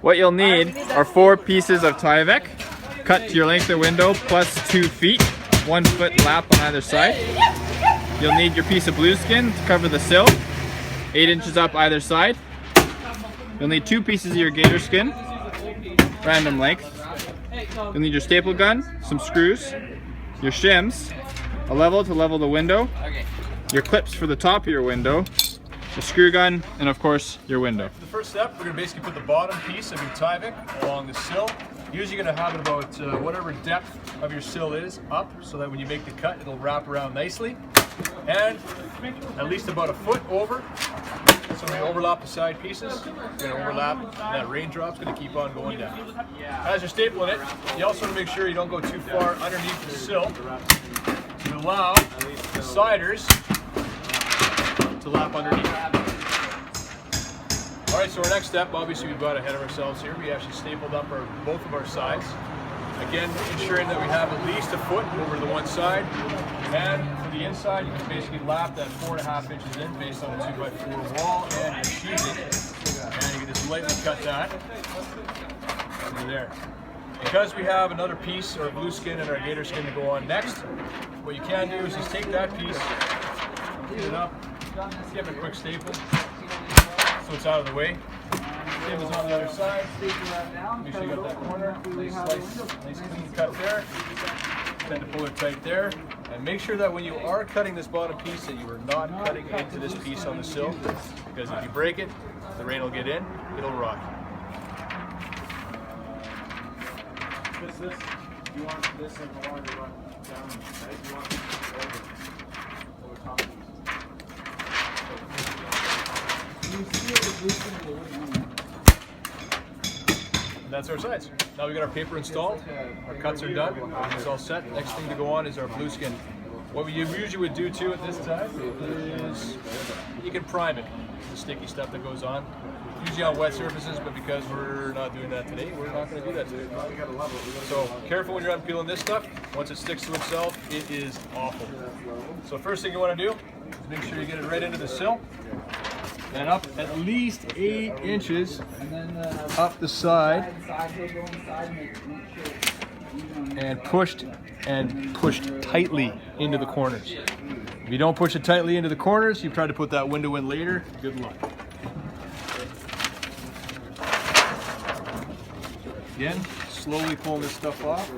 What you'll need are 4 pieces of Tyvek, cut to your length of window plus 2 feet, 1 foot lap on either side. You'll need your piece of blueskin to cover the sill, 8 inches up either side. You'll need 2 pieces of your gator skin, random length. You'll need your staple gun, some screws, your shims, a level to level the window, your clips for the top of your window, the screw gun, and of course your window. For the first step, we're going to basically put the bottom piece of your Tyvek along the sill. Usually you're going to have it about whatever depth of your sill is up, so that when you make the cut it'll wrap around nicely. And at least about a foot over. So when you overlap the side pieces, you're going to overlap, that raindrop's going to keep on going down. As you're stapling it, you also want to make sure you don't go too far underneath the sill to allow the siders to lap underneath. Alright, so our next step, obviously we've got ahead of ourselves here. We actually stapled up both of our sides. Again, ensuring that we have at least a foot over the one side. And for the inside, you can basically lap that 4.5 inches in based on a 2x4 wall and your sheathing. And you can just lightly cut that under there. Because we have another piece, our blueskin and our gator skin to go on next, what you can do is just take that piece, get it up, give it a quick staple so it's out of the way. Same as on the other side. Make sure you got that corner. Nice slice, nice clean cut there. Tend to pull it tight there. And make sure that when you are cutting this bottom piece that you are not cutting into this piece on the sill, because if you break it, the rain will get in, it'll rot. You want this and the water to run down, right? You want this over top of That's our sides. Now we got our paper installed, our cuts are done, it's all set. Next thing to go on is our blueskin. What we usually would do too at this time is you can prime it, the sticky stuff that goes on. Usually on wet surfaces, but because we're not doing that today, we're not going to do that today. So careful when you're unpeeling this stuff. Once it sticks to itself, it is awful. So first thing you want to do is make sure you get it right into the sill. And up at least 8 inches up the side, and pushed tightly into the corners. If you don't push it tightly into the corners, you've tried to put that window in later, good luck. Again, slowly pulling this stuff off,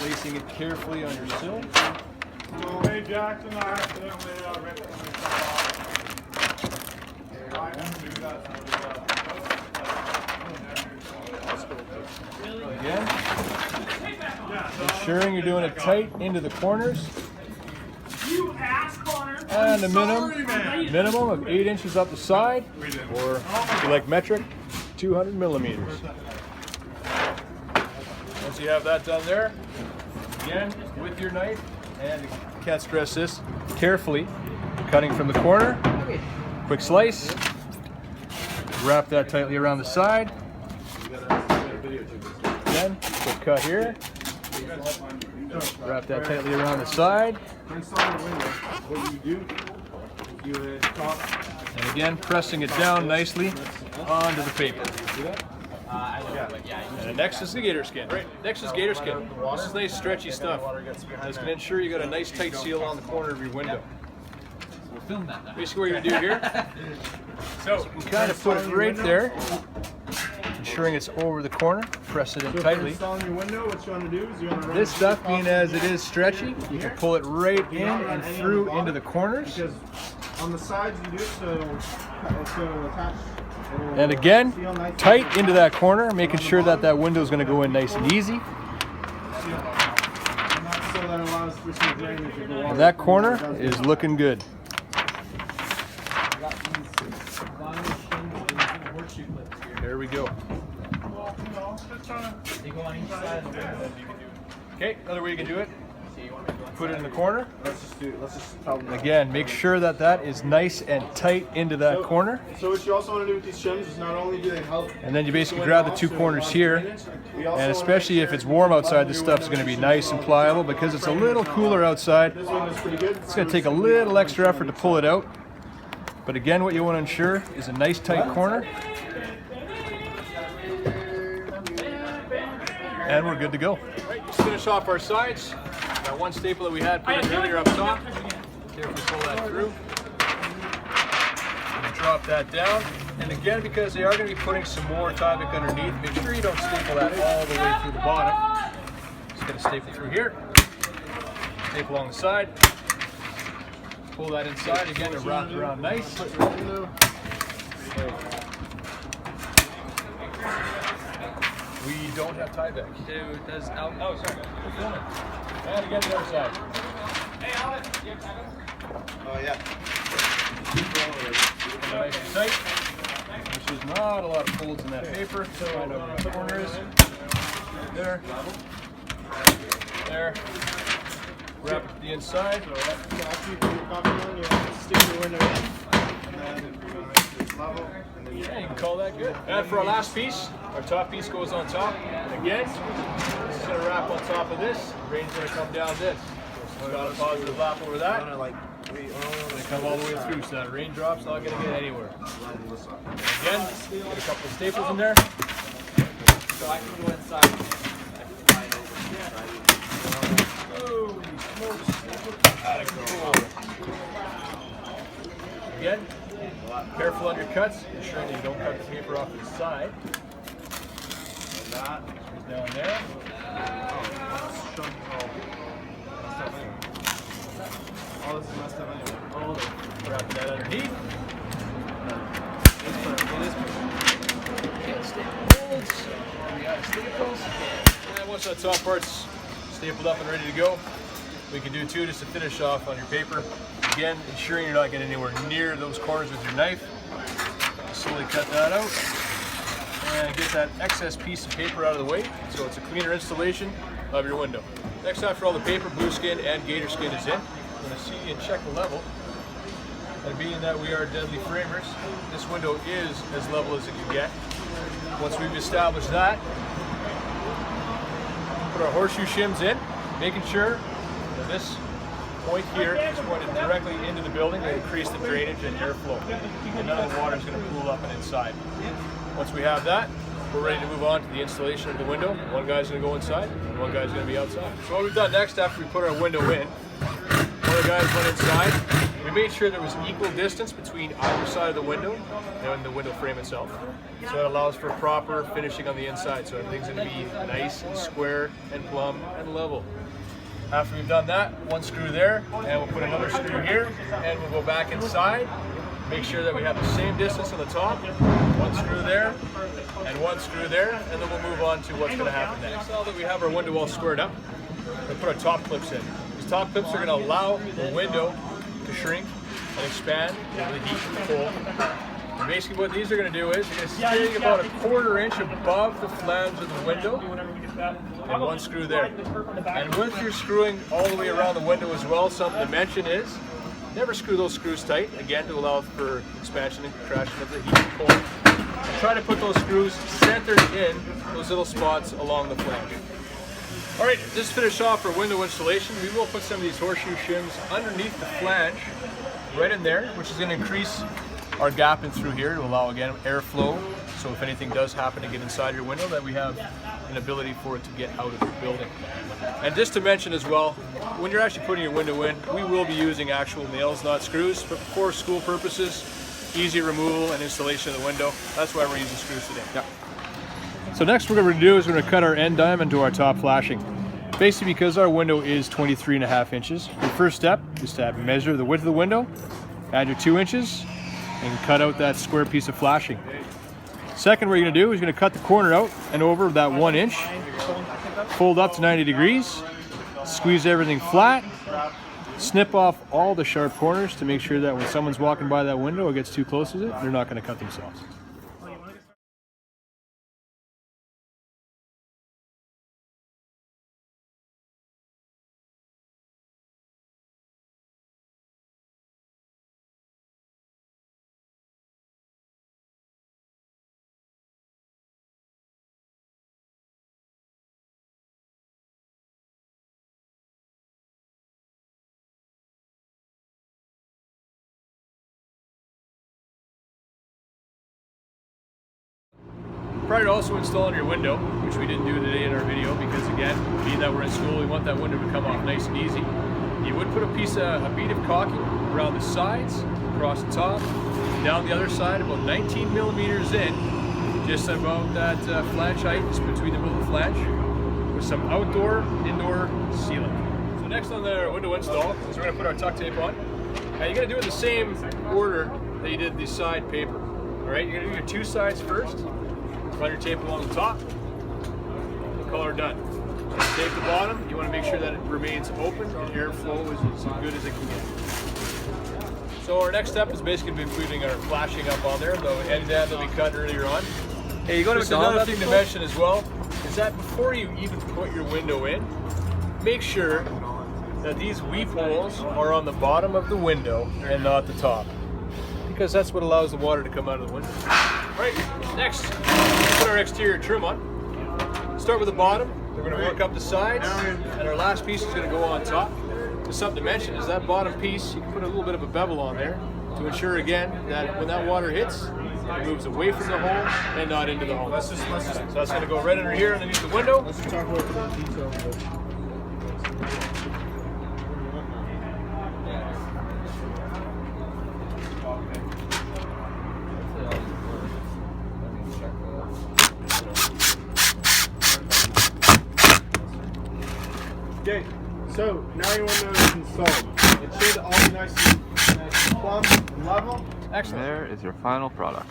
placing it carefully on your sill. Oh, hey Jackson, I accidentally ripped some stuff off. Again, ensuring you're doing it tight into the corners. And a minimum of 8 inches up the side, or if you like metric, 200 millimeters. Once you have that done there, again, with your knife, and you can't stress this, carefully cutting from the corner, quick slice, wrap that tightly around the side, again, quick cut here, wrap that tightly around the side, and again, pressing it down nicely onto the paper. And next is the gator skin. Right, next is gator skin. This is nice stretchy stuff. That's going to ensure you got a nice tight seal on the corner of your window. Basically what you're going to do here, so you kind of put it right there, ensuring it's over the corner, press it in tightly. This stuff, being as it is stretchy, you can pull it right in and through into the corners. On the sides you do it so attach. And again, tight into that corner, making sure that that window is going to go in nice and easy. And that corner is looking good. There we go. Okay, another way you can do it. Put it in the corner. Again, make sure that that is nice and tight into that corner. So what you also want to do with these shims is not only do they help. And then you basically grab the two corners here, and especially if it's warm outside, this stuff is going to be nice and pliable because it's a little cooler outside. This one is pretty good. It's going to take a little extra effort to pull it out. But again, what you want to ensure is a nice tight corner. And we're good to go. All right, just finish off our sides. That one staple that we had put in earlier up top. Carefully pull that through. And drop that down. And again, because they are going to be putting some more Tyvek underneath, make sure you don't staple that all the way through the bottom. Just going to staple through here. Staple along the side. Pull that inside again to wrap it around nice. We don't have Tyvek. Dude, that's Oh, sorry. And again, the other side. Oh, yeah. Nice and tight. There's not a lot of folds in that paper. Find out where the corner is. There. There. Wrap it to the inside. So after you put your coffee on, you have to stick your window in. And then make sure it's level. And then Yeah, you can call that good. And for our last piece, our top piece goes on top. And again, this is going to wrap on top of this. Rain's going to come down this. So it's got a positive lap over that. like, wait, They come all the way through, so that raindrop's not going to get anywhere. Again, get a couple of staples in there. so I can go inside. Holy smokes. Out of control. Again, careful on your cuts, ensuring that you don't cut the paper off to the side. that. Goes down there. All this is messed up anyway. Wrap that underneath. Can't staple folds. We got staples. And once that top part's stapled up and ready to go, we can do two just to finish off on your paper. Again, ensuring you're not getting anywhere near those corners with your knife. Slowly cut that out. And get that excess piece of paper out of the way so it's a cleaner installation of your window. Next, after all the paper, blue skin, and gator skin is in, I'm going to see and check the level. And being that we are deadly framers, this window is as level as it can get. Once we've established that, put our horseshoe shims in, making sure that this point here is pointed directly into the building to increase the drainage and airflow. And none of the water is going to pool up and inside. Once we have that, we're ready to move on to the installation of the window. One guy's going to go inside, and one guy's going to be outside. So what we've done next, after we put our window in, one of the guys went inside. We made sure there was equal distance between either side of the window and the window frame itself. So that allows for proper finishing on the inside. So everything's going to be nice and square and plumb and level. After we've done that, one screw there, and we'll put another screw here, and we'll go back inside. Make sure that we have the same distance on the top, one screw there, and one screw there, and then we'll move on to what's going to happen next. Now that we have our window all squared up, we'll put our top clips in. These top clips are going to allow the window to shrink and expand over the heat and the cold. And basically what these are going to do is you're going to stay about a quarter inch above the flange of the window, and one screw there. And with your screwing all the way around the window as well, something to mention is never screw those screws tight, again to allow for expansion and contraction of the heat and cold. And try to put those screws centered in those little spots along the flange. Alright, just to finish off our window installation, we will put some of these horseshoe shims underneath the flange, right in there, which is going to increase our gap in through here to allow, again, airflow. So if anything does happen to get inside your window, that we have an ability for it to get out of the building. And just to mention as well, when you're actually putting your window in, we will be using actual nails, not screws, but for school purposes, easy removal and installation of the window. That's why we're using screws today. Yeah. So next what we're going to do is we're going to cut our end diamond to our top flashing. Basically because our window is 23.5 inches, the first step is to measure the width of the window, add your 2 inches, and cut out that square piece of flashing. Second, what you're going to do is you're going to cut the corner out and over that 1 inch, fold up to 90 degrees, squeeze everything flat, snip off all the sharp corners to make sure that when someone's walking by that window or gets too close to it, they're not going to cut themselves. Prior to also installing your window, which we didn't do today in our video because again, being that we're in school, we want that window to come off nice and easy. You would put a bead of caulking around the sides, across the top, down the other side, about 19 millimeters in, just about that flange height, just between the middle of the flange, with some indoor sealant. So next on the window install is we're going to put our tuck tape on. Now you're going to do it in the same order that you did the side paper. All right, you're going to do your two sides first. Run your tape along the top. Color done. Just tape the bottom. You want to make sure that it remains open and airflow is as good as it can get. So our next step is basically going to be putting our flashing up on there, the end that we cut earlier on. Hey, you go to Just McDonald's? another thing to mention as well is that before you even put your window in, make sure that these weep holes are on the bottom of the window and not the top, because that's what allows the water to come out of the window. Right, next, put our exterior trim on. Start with the bottom, we're going to work up the sides, and our last piece is going to go on top. Just something to mention is that bottom piece, you can put a little bit of a bevel on there to ensure again that when that water hits, it moves away from the hole and not into the hole. So that's going to go right under here underneath the window. Let's just talk about the details. Okay, so now your window is installed. It should all be nice and plumb and level. Excellent. There is your final product.